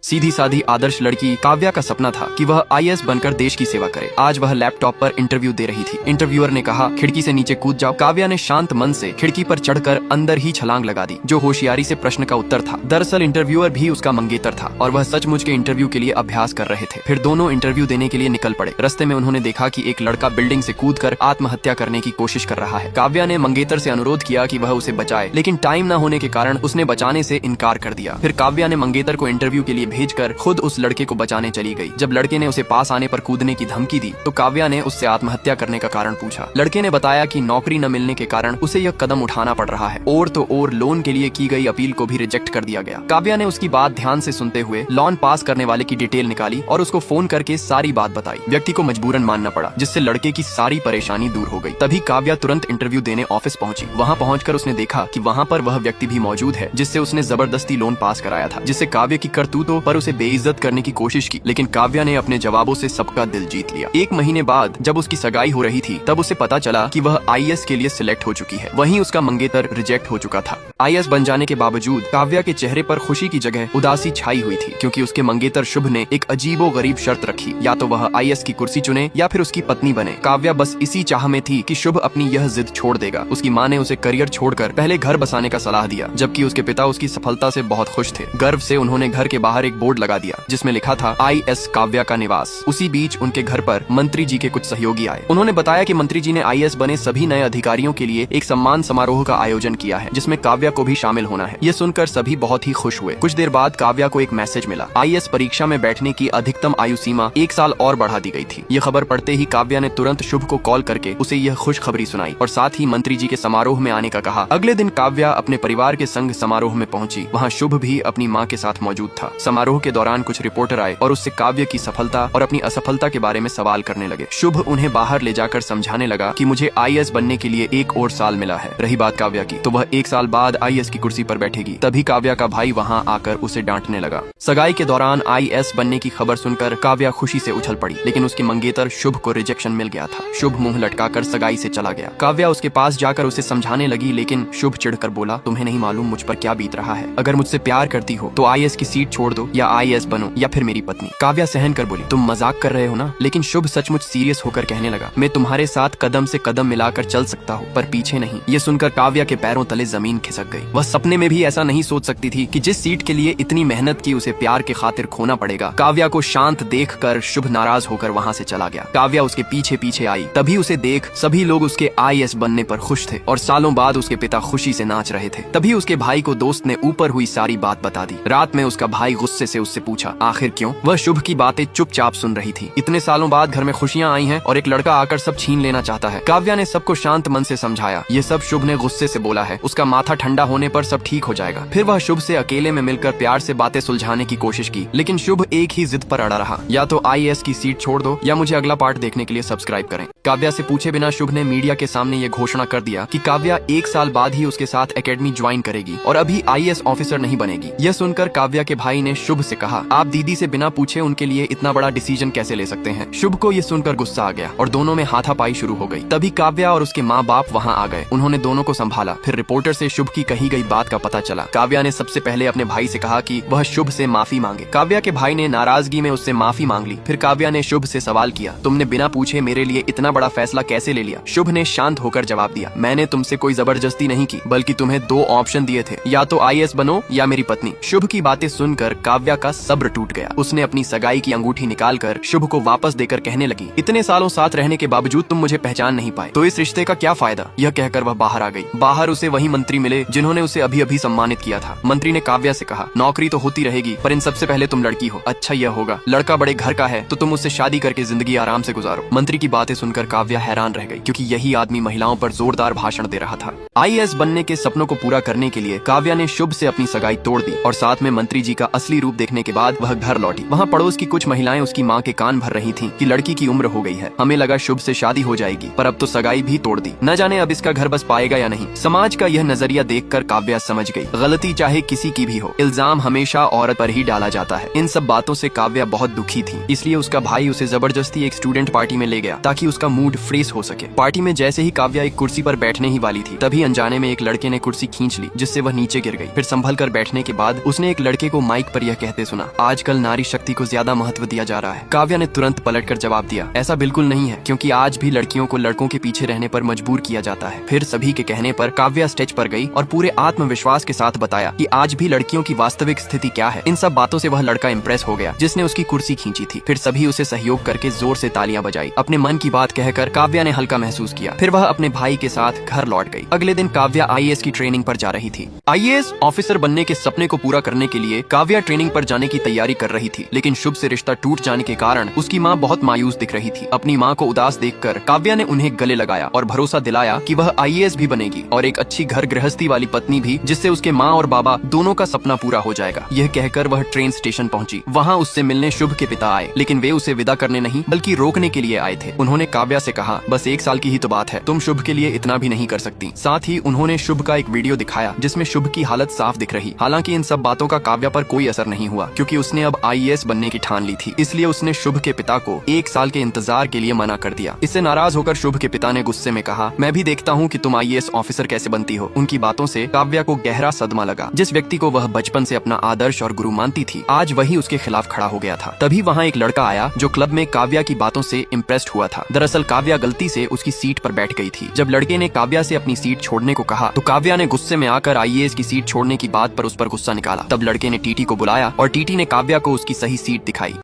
सीधी साधी आदर्श लड़की काव्या का सपना था कि वह आईएएस बनकर देश की सेवा करे। आज वह लैपटॉप पर इंटरव्यू दे रही थी। इंटरव्यूअर ने कहा, खिड़की से नीचे कूद जाओ। काव्या ने शांत मन से खिड़की पर चढ़कर अंदर ही छलांग लगा दी, जो होशियारी से प्रश्न का उत्तर था। दरअसल इंटरव्यूअर भी उसका मंगेतर था और वह सचमुच के इंटरव्यू के लिए अभ्यास कर रहे थे। फिर दोनों इंटरव्यू देने के लिए निकल पड़े। रास्ते में उन्होंने देखा कि एक लड़का बिल्डिंग से कूदकर आत्महत्या करने की कोशिश कर रहा है। काव्या ने मंगेतर से अनुरोध किया कि वह उसे बचाए, लेकिन टाइम न होने के कारण उसने बचाने से इनकार कर दिया। फिर काव्या ने मंगेतर को इंटरव्यू के लिए भेजकर खुद उस लड़के को बचाने चली गई। जब लड़के ने उसे पास आने पर कूदने की धमकी दी तो काव्या ने उससे आत्महत्या करने का कारण पूछा। लड़के ने बताया कि नौकरी न मिलने के कारण उसे यह कदम उठाना पड़ रहा है। और तो और लोन के लिए की गई अपील को भी रिजेक्ट कर दिया गया। काव्या ने उसकी बात ध्यान से सुनते हुए लोन पास करने वाले की डिटेल निकाली और उसको फोन करके सारी बात बताई। व्यक्ति को मजबूरन मानना पड़ा, जिससे लड़के की सारी परेशानी दूर हो गई। तभी काव्या तुरंत इंटरव्यू देने ऑफिस पहुंची। वहां पहुंचकर उसने देखा कि वहां पर वह व्यक्ति भी मौजूद है जिससे उसने जबरदस्ती लोन पास कराया था, जिससे काव्या की करतूतों पर उसे बेइज्जत करने की कोशिश की। लेकिन काव्या ने अपने जवाबों से सबका दिल जीत लिया। 1 महीने बाद जब उसकी सगाई हो रही थी तब उसे पता चला कि वह आईएएस के लिए सिलेक्ट हो चुकी है। वहीं उसका मंगेतर रिजेक्ट हो चुका था। आईएएस बन जाने के बावजूद काव्या के चेहरे पर खुशी की जगह उदासी छाई हुई थी, क्योंकि उसके मंगेतर शुभ ने एक अजीबो गरीब शर्त रखी, या तो वह आईएएस की कुर्सी चुने या फिर उसकी पत्नी बने। काव्या बस इसी चाह में थी कि शुभ अपनी यह जिद छोड़ देगा। उसकी माँ ने उसे करियर छोड़कर पहले घर बसाने का सलाह दिया, जबकि उसके पिता उसकी सफलता से बहुत खुश थे। गर्व से उन्होंने घर के बाहर एक बोर्ड लगा दिया जिसमें लिखा था आईएएस काव्या का निवास। उसी बीच उनके घर पर मंत्री जी के कुछ सहयोगी आए। उन्होंने बताया कि मंत्री जी ने आईएएस बने सभी नए अधिकारियों के लिए एक सम्मान समारोह का आयोजन किया है, जिसमें काव्या को भी शामिल होना है। ये सुनकर सभी बहुत ही खुश हुए। कुछ देर बाद काव्या को एक मैसेज मिला। आईएएस परीक्षा में बैठने की अधिकतम आयु सीमा 1 साल और बढ़ा दी गई थी। ये खबर पढ़ते ही काव्या ने तुरंत शुभ को कॉल करके उसे यह खुशखबरी सुनाई और साथ ही मंत्री जी के समारोह में आने का कहा। अगले दिन काव्या अपने परिवार के संग समारोह में पहुंची। वहाँ शुभ भी अपनी माँ के साथ मौजूद था। समारोह के दौरान कुछ रिपोर्टर आए और उससे काव्या की सफलता और अपनी असफलता के बारे में सवाल करने लगे। शुभ उन्हें बाहर ले जाकर समझाने लगा कि मुझे आईएएस बनने के लिए 1 और साल मिला है। रही बात काव्या की, तो वह 1 साल बाद आईएएस की कुर्सी पर बैठेगी। तभी काव्या का भाई वहाँ आकर उसे डांटने लगा। सगाई के दौरान आईएएस बनने की खबर सुनकर काव्या खुशी से उछल पड़ी, लेकिन उसके मंगेतर शुभ को रिजेक्शन मिल गया था। शुभ मुंह लटकाकर सगाई से चला गया। काव्या उसके पास जाकर उसे समझाने लगी, लेकिन शुभ चिढ़कर बोला, तुम्हें नहीं मालूम मुझ पर क्या बीत रहा है। अगर मुझसे प्यार करती हो तो आईएएस की सीट छोड़ दो, या आईएएस बनो या फिर मेरी पत्नी। काव्या सहन कर बोली, तुम मजाक कर रहे हो ना? लेकिन शुभ सचमुच सीरियस होकर कहने लगा, मैं तुम्हारे साथ कदम से कदम मिलाकर चल सकता हूँ, पर पीछे नहीं। ये सुनकर काव्या के पैरों तले जमीन खिसक गई। वह सपने में भी ऐसा नहीं सोच सकती थी कि जिस सीट के लिए इतनी मेहनत की उसे प्यार के खातिर खोना पड़ेगा। काव्या को शांत देखकर शुभ नाराज होकर वहाँ से चला गया। काव्या उसके पीछे पीछे आई। तभी उसे देख सभी लोग उसके आईएएस बनने पर खुश थे और सालों बाद उसके पिता खुशी से नाच रहे थे। तभी उसके भाई को दोस्त ने ऊपर हुई सारी बात बता दी। रात में उसका भाई गुस्से से उससे पूछा, आखिर क्यों? वह शुभ की बातें चुपचाप सुन रही थी। इतने सालों बाद घर में खुशियां आई हैं और एक लड़का आकर सब छीन लेना चाहता है। काव्या ने सबको शांत मन से समझाया। ये सब शुभ ने गुस्से से बोला है। उसका माथा ठंडा होने पर सब ठीक हो जाएगा। फिर वह शुभ से अकेले में मिलकर प्यार से बातें सुलझाने की कोशिश की, लेकिन शुभ एक ही जिद पर अड़ा रहा, या तो आईएएस की सीट छोड़ दो या मुझे अगला पार्ट देखने के लिए सब्सक्राइब करें। काव्या से पूछे बिना शुभ ने मीडिया के सामने ये घोषणा कर दिया कि काव्या 1 साल बाद ही उसके साथ एकेडमी ज्वाइन करेगी और अभी आईएएस ऑफिसर नहीं बनेगी। यह सुनकर काव्या के भाई ने शुभ से कहा, आप दीदी से बिना पूछे उनके लिए इतना बड़ा डिसीजन कैसे ले सकते हैं? शुभ को ये सुनकर गुस्सा आ गया और दोनों में हाथापाई शुरू हो गई। तभी काव्या और उसके माँ बाप वहाँ आ गए। उन्होंने दोनों को संभाला। फिर रिपोर्टर से शुभ की कही गई बात का पता चला। काव्या ने सबसे पहले अपने भाई से कहा कि वह शुभ से माफी मांगे। काव्या के भाई ने नाराजगी में उससे माफी मांग ली। फिर काव्या ने शुभ से सवाल किया, तुमने बिना पूछे मेरे लिए इतना बड़ा फैसला कैसे ले लिया? शुभ ने शांत होकर जवाब दिया, मैंने तुमसे कोई जबरदस्ती नहीं की, बल्कि तुम्हें 2 ऑप्शन दिए थे, या तो आईएएस बनो या मेरी पत्नी। शुभ की बातें सुनकर काव्या का सब्र टूट गया। उसने अपनी सगाई की अंगूठी निकालकर शुभ को वापस देकर कहने लगी, इतने सालों साथ रहने के बावजूद तुम मुझे पहचान नहीं पाए, तो इस रिश्ते का क्या फायदा? यह कहकर वह बाहर आ गई। बाहर उसे वही मंत्री मिले जिन्होंने उसे अभी अभी सम्मानित किया था। मंत्री ने काव्या से कहा, नौकरी तो होती रहेगी, पर इन सबसे पहले तुम लड़की हो। अच्छा यह होगा, लड़का बड़े घर का है तो तुम उससे शादी करके जिंदगी आराम से गुजारो। मंत्री की बातें सुनकर काव्या हैरान रह गई, क्योंकि यही आदमी महिलाओं पर जोरदार भाषण दे रहा था। आईएएस बनने के सपनों को पूरा करने के लिए काव्या ने शुभ से अपनी सगाई तोड़ दी और साथ में मंत्री जी का असली रूप देखने के बाद वह घर लौटी। वहाँ पड़ोस की कुछ महिलाएं उसकी माँ के कान भर रही थीं कि लड़की की उम्र हो गई है। हमें लगा शुभ से शादी हो जाएगी, पर अब तो सगाई भी तोड़ दी। न जाने अब इसका घर बस पाएगा या नहीं। समाज का यह नजरिया देखकर काव्या समझ गई, गलती चाहे किसी की भी हो, इल्जाम हमेशा औरत पर ही डाला जाता है। इन सब बातों से काव्या बहुत दुखी थी, इसलिए उसका भाई उसे जबरदस्ती एक स्टूडेंट पार्टी में ले गया ताकि उसका मूड फ्रेश हो सके। पार्टी में जैसे ही काव्या एक कुर्सी पर बैठने ही वाली थी, तभी अनजाने में एक लड़के ने कुर्सी खींच ली, जिससे वह नीचे गिर गई। फिर संभल कर बैठने के बाद उसने एक लड़के को माइक पर यह कहते सुना, आजकल नारी शक्ति को ज्यादा महत्व दिया जा रहा है। काव्या ने तुरंत पलटकर जवाब दिया, ऐसा बिल्कुल नहीं है, क्योंकि आज भी लड़कियों को लड़कों के पीछे रहने पर मजबूर किया जाता है। फिर सभी के कहने पर काव्या स्टेज पर गई और पूरे आत्मविश्वास के साथ बताया कि आज भी लड़कियों की वास्तविक स्थिति क्या है। इन सब बातों से वह लड़का इम्प्रेस हो गया जिसने उसकी कुर्सी खींची थी। फिर सभी उसे सहयोग करके जोर से तालियां बजाई। अपने मन की बात कहकर काव्या ने हल्का महसूस किया। फिर वह अपने भाई के साथ घर लौट गई। अगले दिन काव्या आईएएस की ट्रेनिंग पर जा रही थी। आईएएस ऑफिसर बनने के सपने को पूरा करने के लिए काव्या ट्रेनिंग पर जाने की तैयारी कर रही थी, लेकिन शुभ से रिश्ता टूट जाने के कारण उसकी माँ बहुत मायूस दिख रही थी। अपनी माँ को उदास देखकर काव्या ने उन्हें गले लगाया और भरोसा दिलाया कि वह आईएएस भी बनेगी और एक अच्छी घर गृहस्थी वाली पत्नी भी, जिससे उसके माँ और बाबा दोनों का सपना पूरा हो जाएगा। यह कहकर वह ट्रेन स्टेशन पहुंची। वहां उससे मिलने शुभ के पिता आए, लेकिन वे उसे विदा करने नहीं बल्कि रोकने के लिए आए थे। उन्होंने काव्या से कहा, बस 1 साल की ही तो बात है, तुम शुभ के लिए इतना भी नहीं कर सकती। साथ ही उन्होंने शुभ का एक वीडियो दिखाया जिसमें शुभ की हालत साफ दिख रही। हालांकि इन सब बातों का काव्या पर कोई असर नहीं हुआ, क्योंकि उसने अब आईएएस बनने की ठान ली थी। इसलिए उसने शुभ के पिता को 1 साल के इंतजार के लिए मना कर दिया। इससे नाराज होकर शुभ के पिता ने गुस्से में कहा, मैं भी देखता हूँ कि तुम आईएएस ऑफिसर कैसे बनती हो। उनकी बातों से काव्या को गहरा सदमा लगा। जिस व्यक्ति को वह बचपन से अपना आदर्श और गुरु मानती थी, आज वही उसके खिलाफ खड़ा हो गया था। तभी वहाँ एक लड़का आया जो क्लब में काव्या की बातों से इम्प्रेस्ड हुआ था। दरअसल काव्या गलती से उसकी सीट पर बैठ गई थी। जब लड़के ने काव्या से अपनी सीट छोड़ने को कहा तो काव्या ने गुस्से में आकर आईएएस की सीट छोड़ने की बात पर उस पर गुस्सा निकाला। तब लड़के ने टीटी को बुलाया और टीटी ने काव्या को उसकी सही सीट दिखाई।